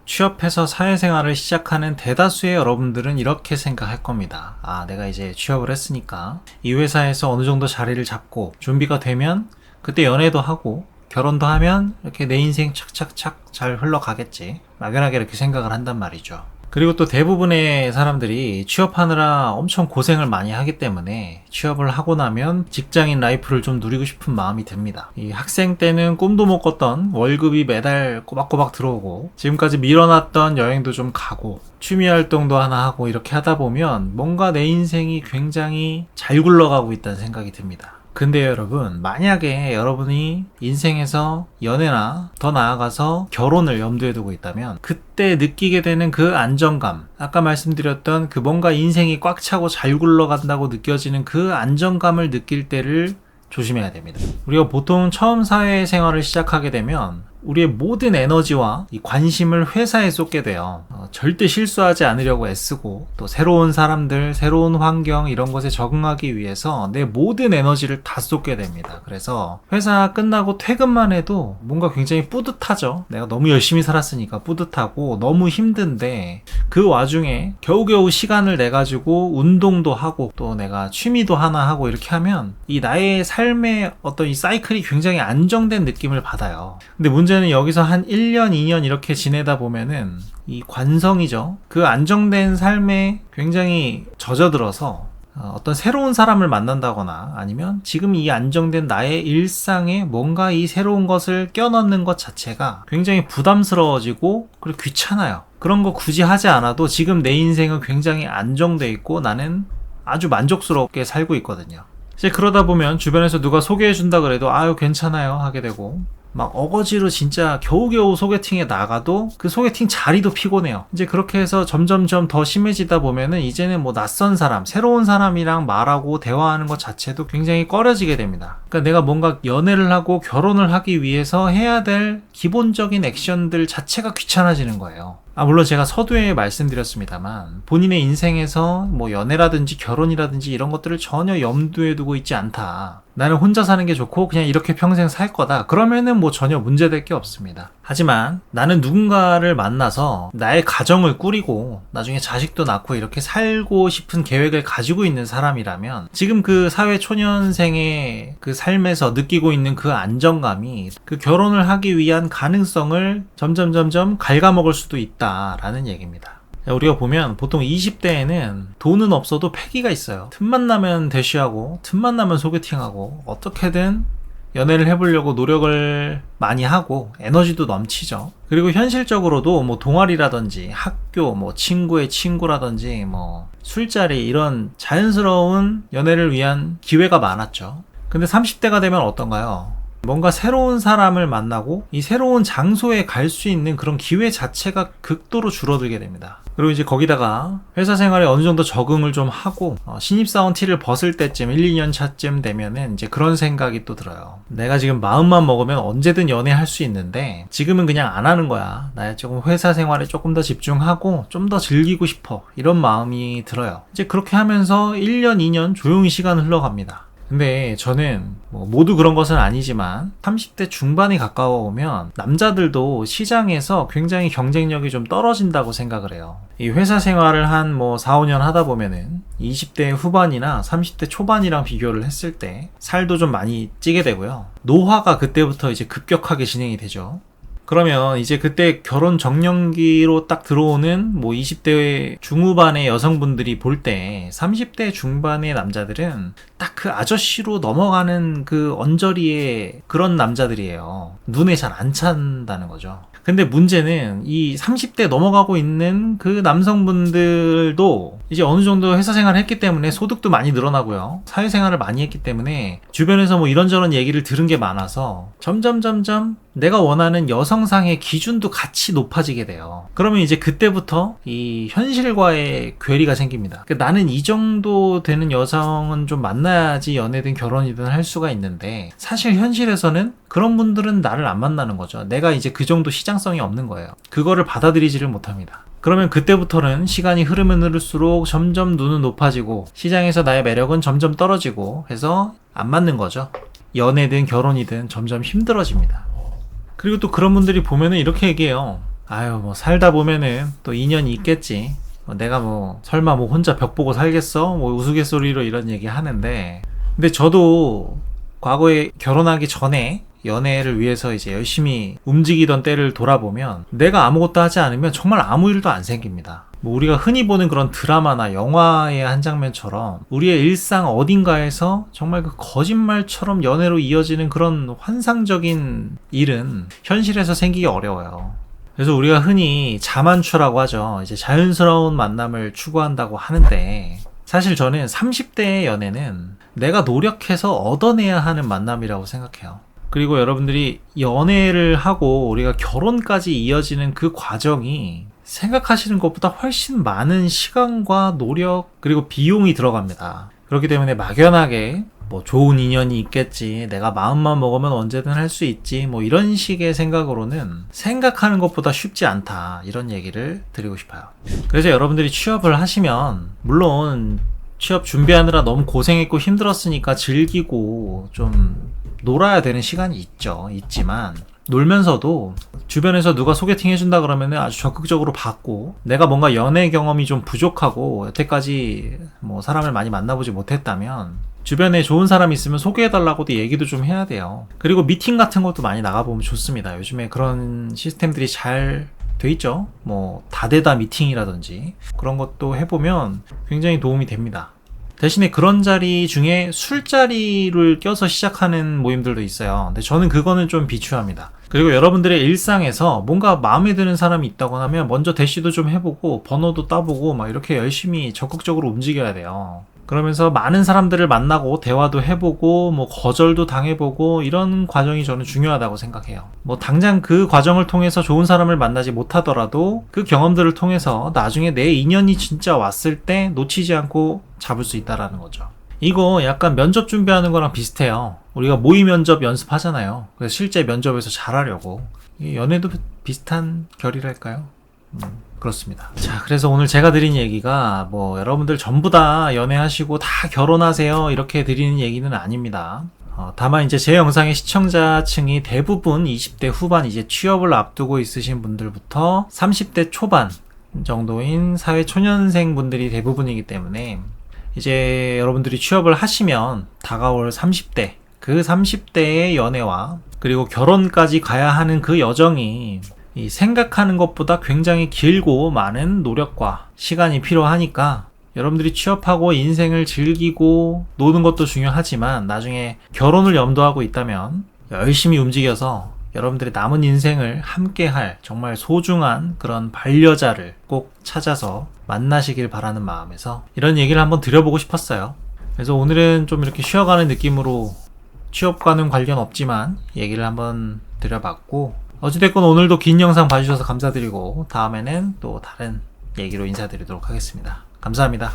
취업해서 사회생활을 시작하는 대다수의 여러분들은 이렇게 생각할 겁니다. 내가 이제 취업을 했으니까 이 회사에서 어느 정도 자리를 잡고 준비가 되면 그때 연애도 하고 결혼도 하면 이렇게 내 인생 착착착 잘 흘러가겠지. 막연하게 이렇게 생각을 한단 말이죠. 그리고 또 대부분의 사람들이 취업하느라 엄청 고생을 많이 하기 때문에 취업을 하고 나면 직장인 라이프를 좀 누리고 싶은 마음이 듭니다. 이 학생 때는 꿈도 못 꿨던 월급이 매달 꼬박꼬박 들어오고 지금까지 밀어놨던 여행도 좀 가고 취미 활동도 하나 하고 이렇게 하다 보면 뭔가 내 인생이 굉장히 잘 굴러가고 있다는 생각이 듭니다. 근데 여러분, 만약에 여러분이 인생에서 연애나 더 나아가서 결혼을 염두에 두고 있다면 그때 느끼게 되는 그 안정감, 아까 말씀드렸던 그 뭔가 인생이 꽉 차고 잘 굴러간다고 느껴지는 그 안정감을 느낄 때를 조심해야 됩니다. 우리가 보통 처음 사회생활을 시작하게 되면 우리의 모든 에너지와 이 관심을 회사에 쏟게 돼요. 절대 실수하지 않으려고 애쓰고 또 새로운 사람들, 새로운 환경 이런 것에 적응하기 위해서 내 모든 에너지를 다 쏟게 됩니다. 그래서 회사 끝나고 퇴근만 해도 뭔가 굉장히 뿌듯하죠. 내가 너무 열심히 살았으니까 뿌듯하고 너무 힘든데 그 와중에 겨우겨우 시간을 내가지고 운동도 하고 또 내가 취미도 하나 하고 이렇게 하면 이 나의 삶의 어떤 이 사이클이 굉장히 안정된 느낌을 받아요. 근데 문제는 여기서 한 1년, 2년 이렇게 지내다 보면은 이 관성이죠. 그 안정된 삶에 굉장히 젖어들어서 어떤 새로운 사람을 만난다거나 아니면 지금 이 안정된 나의 일상에 뭔가 이 새로운 것을 껴넣는 것 자체가 굉장히 부담스러워지고 그리고 귀찮아요. 그런 거 굳이 하지 않아도 지금 내 인생은 굉장히 안정돼 있고 나는 아주 만족스럽게 살고 있거든요. 이제 그러다 보면 주변에서 누가 소개해준다 그래도 아유 괜찮아요 하게 되고 막 어거지로 진짜 겨우겨우 소개팅에 나가도 그 소개팅 자리도 피곤해요. 이제 그렇게 해서 점점점 더 심해지다 보면은 이제는 뭐 낯선 사람, 새로운 사람이랑 말하고 대화하는 것 자체도 굉장히 꺼려지게 됩니다. 그러니까 내가 뭔가 연애를 하고 결혼을 하기 위해서 해야 될 기본적인 액션들 자체가 귀찮아지는 거예요. 물론 제가 서두에 말씀드렸습니다만 본인의 인생에서 뭐 연애라든지 결혼이라든지 이런 것들을 전혀 염두에 두고 있지 않다. 나는 혼자 사는 게 좋고 그냥 이렇게 평생 살 거다. 그러면은 뭐 전혀 문제될 게 없습니다. 하지만 나는 누군가를 만나서 나의 가정을 꾸리고 나중에 자식도 낳고 이렇게 살고 싶은 계획을 가지고 있는 사람이라면 지금 그 사회 초년생의 그 삶에서 느끼고 있는 그 안정감이 그 결혼을 하기 위한 가능성을 점점 갉아먹을 수도 있다라는 얘기입니다. 우리가 보면 보통 20대에는 돈은 없어도 패기가 있어요. 틈만 나면 대쉬하고 틈만 나면 소개팅하고 어떻게든 연애를 해보려고 노력을 많이 하고 에너지도 넘치죠. 그리고 현실적으로도 뭐 동아리라든지 학교, 뭐 친구의 친구라든지 뭐 술자리 이런 자연스러운 연애를 위한 기회가 많았죠. 근데 30대가 되면 어떤가요? 뭔가 새로운 사람을 만나고 이 새로운 장소에 갈 수 있는 그런 기회 자체가 극도로 줄어들게 됩니다. 그리고 이제 거기다가 회사 생활에 어느 정도 적응을 좀 하고 신입사원 티를 벗을 때쯤 1, 2년 차쯤 되면은 이제 그런 생각이 또 들어요. 내가 지금 마음만 먹으면 언제든 연애할 수 있는데 지금은 그냥 안 하는 거야. 나 조금 회사 생활에 조금 더 집중하고 좀 더 즐기고 싶어. 이런 마음이 들어요. 이제 그렇게 하면서 1년, 2년 조용히 시간 흘러갑니다. 근데 저는 뭐 모두 그런 것은 아니지만 30대 중반이 가까워 오면 남자들도 시장에서 굉장히 경쟁력이 좀 떨어진다고 생각을 해요. 이 회사 생활을 한 뭐 4, 5년 하다 보면은 20대 후반이나 30대 초반이랑 비교를 했을 때 살도 좀 많이 찌게 되고요. 노화가 그때부터 이제 급격하게 진행이 되죠. 그러면 이제 그때 결혼 정년기로 딱 들어오는 뭐 20대 중후반의 여성분들이 볼 때 30대 중반의 남자들은 딱 그 아저씨로 넘어가는 그 언저리의 그런 남자들이에요. 눈에 잘 안 찬다는 거죠. 근데 문제는 이 30대 넘어가고 있는 그 남성분들도 이제 어느 정도 회사 생활을 했기 때문에 소득도 많이 늘어나고요. 사회생활을 많이 했기 때문에 주변에서 뭐 이런저런 얘기를 들은 게 많아서 점점 내가 원하는 여성상의 기준도 같이 높아지게 돼요. 그러면 이제 그때부터 이 현실과의 괴리가 생깁니다. 그러니까 나는 이 정도 되는 여성은 좀 만나야지 연애든 결혼이든 할 수가 있는데 사실 현실에서는 그런 분들은 나를 안 만나는 거죠. 내가 이제 그 정도 시장성이 없는 거예요. 그거를 받아들이지를 못합니다. 그러면 그때부터는 시간이 흐르면 흐를수록 점점 눈은 높아지고 시장에서 나의 매력은 점점 떨어지고 해서 안 맞는 거죠. 연애든 결혼이든 점점 힘들어집니다. 그리고 또 그런 분들이 보면은 이렇게 얘기해요. 아유, 뭐 살다 보면은 또 인연이 있겠지. 내가 뭐 설마 뭐 혼자 벽 보고 살겠어? 뭐 우스갯소리로 이런 얘기 하는데, 근데 저도 과거에 결혼하기 전에 연애를 위해서 이제 열심히 움직이던 때를 돌아보면 내가 아무것도 하지 않으면 정말 아무 일도 안 생깁니다. 뭐 우리가 흔히 보는 그런 드라마나 영화의 한 장면처럼 우리의 일상 어딘가에서 정말 그 거짓말처럼 연애로 이어지는 그런 환상적인 일은 현실에서 생기기 어려워요. 그래서 우리가 흔히 자만추라고 하죠. 이제 자연스러운 만남을 추구한다고 하는데, 사실 저는 30대의 연애는 내가 노력해서 얻어내야 하는 만남이라고 생각해요. 그리고 여러분들이 연애를 하고 우리가 결혼까지 이어지는 그 과정이 생각하시는 것보다 훨씬 많은 시간과 노력 그리고 비용이 들어갑니다. 그렇기 때문에 막연하게 뭐 좋은 인연이 있겠지, 내가 마음만 먹으면 언제든 할 수 있지, 뭐 이런 식의 생각으로는 생각하는 것보다 쉽지 않다, 이런 얘기를 드리고 싶어요. 그래서 여러분들이 취업을 하시면 물론 취업 준비하느라 너무 고생했고 힘들었으니까 즐기고 좀 놀아야 되는 시간이 있지만 놀면서도 주변에서 누가 소개팅 해준다 그러면 아주 적극적으로 받고, 내가 뭔가 연애 경험이 좀 부족하고 여태까지 뭐 사람을 많이 만나보지 못했다면 주변에 좋은 사람이 있으면 소개해달라고도 얘기도 좀 해야 돼요. 그리고 미팅 같은 것도 많이 나가보면 좋습니다. 요즘에 그런 시스템들이 잘 돼 있죠. 뭐 다대다 미팅이라든지 그런 것도 해보면 굉장히 도움이 됩니다. 대신에 그런 자리 중에 술자리를 껴서 시작하는 모임들도 있어요. 근데 저는 그거는 좀 비추합니다. 그리고 여러분들의 일상에서 뭔가 마음에 드는 사람이 있다고 하면 먼저 대시도 좀 해보고 번호도 따보고 막 이렇게 열심히 적극적으로 움직여야 돼요. 그러면서 많은 사람들을 만나고 대화도 해보고 뭐 거절도 당해보고 이런 과정이 저는 중요하다고 생각해요. 뭐 당장 그 과정을 통해서 좋은 사람을 만나지 못하더라도 그 경험들을 통해서 나중에 내 인연이 진짜 왔을 때 놓치지 않고 잡을 수 있다라는 거죠. 이거 약간 면접 준비하는 거랑 비슷해요. 우리가 모의 면접 연습하잖아요. 그래서 실제 면접에서 잘하려고. 연애도 비슷한 결이랄까요? 그렇습니다. 자, 그래서 오늘 제가 드린 얘기가 뭐 여러분들 전부 다 연애하시고 다 결혼하세요 이렇게 드리는 얘기는 아닙니다. 다만 이제 제 영상의 시청자층이 대부분 20대 후반 이제 취업을 앞두고 있으신 분들부터 30대 초반 정도인 사회초년생 분들이 대부분이기 때문에 이제 여러분들이 취업을 하시면 다가올 30대, 그 30대의 연애와 그리고 결혼까지 가야 하는 그 여정이 이 생각하는 것보다 굉장히 길고 많은 노력과 시간이 필요하니까 여러분들이 취업하고 인생을 즐기고 노는 것도 중요하지만 나중에 결혼을 염두하고 있다면 열심히 움직여서 여러분들의 남은 인생을 함께할 정말 소중한 그런 반려자를 꼭 찾아서 만나시길 바라는 마음에서 이런 얘기를 한번 드려보고 싶었어요. 그래서 오늘은 좀 이렇게 쉬어가는 느낌으로 취업과는 관련 없지만 얘기를 한번 드려봤고, 어찌됐건 오늘도 긴 영상 봐주셔서 감사드리고 다음에는 또 다른 얘기로 인사드리도록 하겠습니다. 감사합니다.